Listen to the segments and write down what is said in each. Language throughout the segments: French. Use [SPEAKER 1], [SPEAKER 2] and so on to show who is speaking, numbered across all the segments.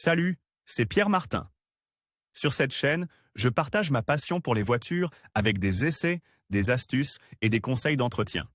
[SPEAKER 1] Salut, c'est Pierre Martin. Sur cette chaîne, je partage ma passion pour les voitures avec des essais, des astuces et des conseils d'entretien.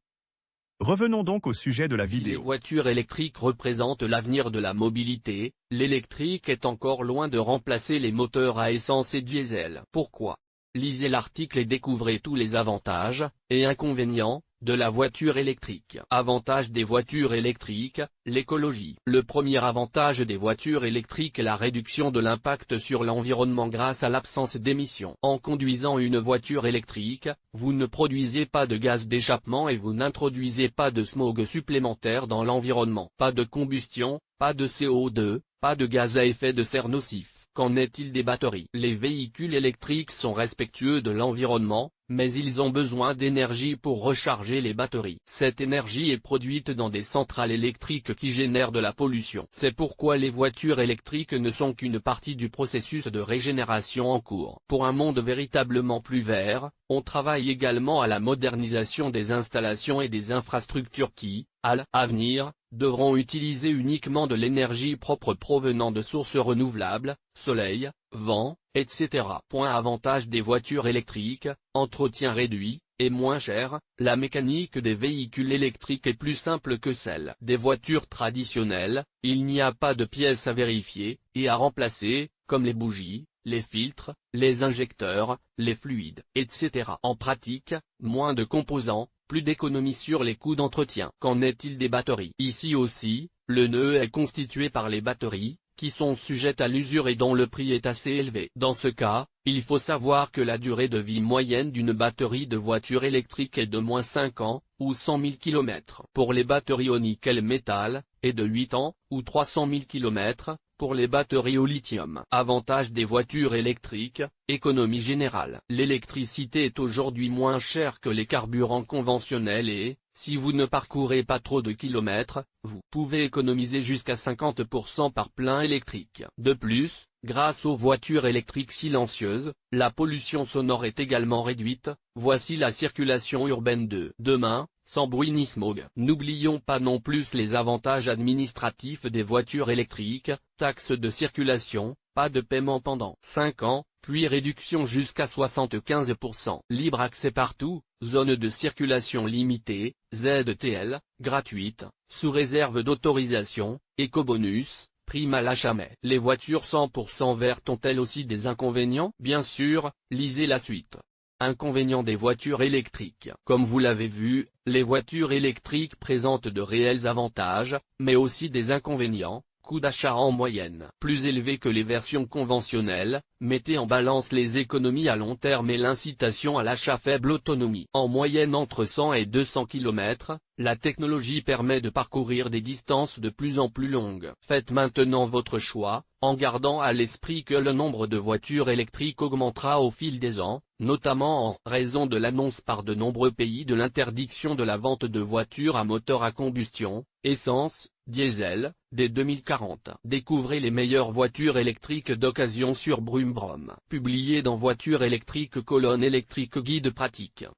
[SPEAKER 1] Revenons donc au sujet de la
[SPEAKER 2] Si les
[SPEAKER 1] vidéo.
[SPEAKER 2] voitures électriques représentent l'avenir de la mobilité, l'électrique est encore loin de remplacer les moteurs à essence et diesel. Pourquoi? Lisez l'article et découvrez tous les avantages et inconvénients de la voiture électrique. Avantages des voitures électriques, l'écologie. Le premier avantage des voitures électriques est la réduction de l'impact sur l'environnement grâce à l'absence d'émissions. En conduisant une voiture électrique, vous ne produisez pas de gaz d'échappement et vous n'introduisez pas de smog supplémentaire dans l'environnement. Pas de combustion, pas de CO2, pas de gaz à effet de serre nocif. Qu'en est-il des batteries? Les véhicules électriques sont respectueux de l'environnement, mais ils ont besoin d'énergie pour recharger les batteries. Cette énergie est produite dans des centrales électriques qui génèrent de la pollution. C'est pourquoi les voitures électriques ne sont qu'une partie du processus de régénération en cours. Pour un monde véritablement plus vert, on travaille également à la modernisation des installations et des infrastructures qui, à l'avenir, devront utiliser uniquement de l'énergie propre provenant de sources renouvelables, soleil, vent, etc. Avantage des voitures électriques, entretien réduit, et moins cher. La mécanique des véhicules électriques est plus simple que celle des voitures traditionnelles, il n'y a pas de pièces à vérifier, et à remplacer, comme les bougies, les filtres, les injecteurs, les fluides, etc. En pratique, moins de composants, plus d'économies sur les coûts d'entretien. Qu'en est-il des batteries? Ici aussi, le nœud est constitué par les batteries, qui sont sujettes à l'usure et dont le prix est assez élevé. Dans ce cas, il faut savoir que la durée de vie moyenne d'une batterie de voiture électrique est de moins 5 ans, ou 100 000 km. Pour les batteries au nickel-métal, et de 8 ans, ou 300 000 km, pour les batteries au lithium. Avantage des voitures électriques, économie générale. L'électricité est aujourd'hui moins chère que les carburants conventionnels et, si vous ne parcourez pas trop de kilomètres, vous pouvez économiser jusqu'à 50% par plein électrique. De plus, grâce aux voitures électriques silencieuses, la pollution sonore est également réduite. Voici la circulation urbaine de demain, sans bruit ni smog. N'oublions pas non plus les avantages administratifs des voitures électriques, taxes de circulation, pas de paiement pendant 5 ans, puis réduction jusqu'à 75%. Libre accès partout, zone de circulation limitée, ZTL, gratuite, sous réserve d'autorisation, éco-bonus, prime à l'achat. Mais les voitures 100% vertes ont-elles aussi des inconvénients? Bien sûr, lisez la suite. Inconvénients des voitures électriques. Comme vous l'avez vu, les voitures électriques présentent de réels avantages, mais aussi des inconvénients. Coût d'achat en moyenne plus élevé que les versions conventionnelles, mettez en balance les économies à long terme et l'incitation à l'achat. Faible autonomie. En moyenne entre 100 et 200 km, la technologie permet de parcourir des distances de plus en plus longues. Faites maintenant votre choix, en gardant à l'esprit que le nombre de voitures électriques augmentera au fil des ans, notamment en raison de l'annonce par de nombreux pays de l'interdiction de la vente de voitures à moteur à combustion, essence, diesel, dès 2040. Découvrez les meilleures voitures électriques d'occasion sur Brumbrum. Publié dans Voiture électrique : électrique guide pratique.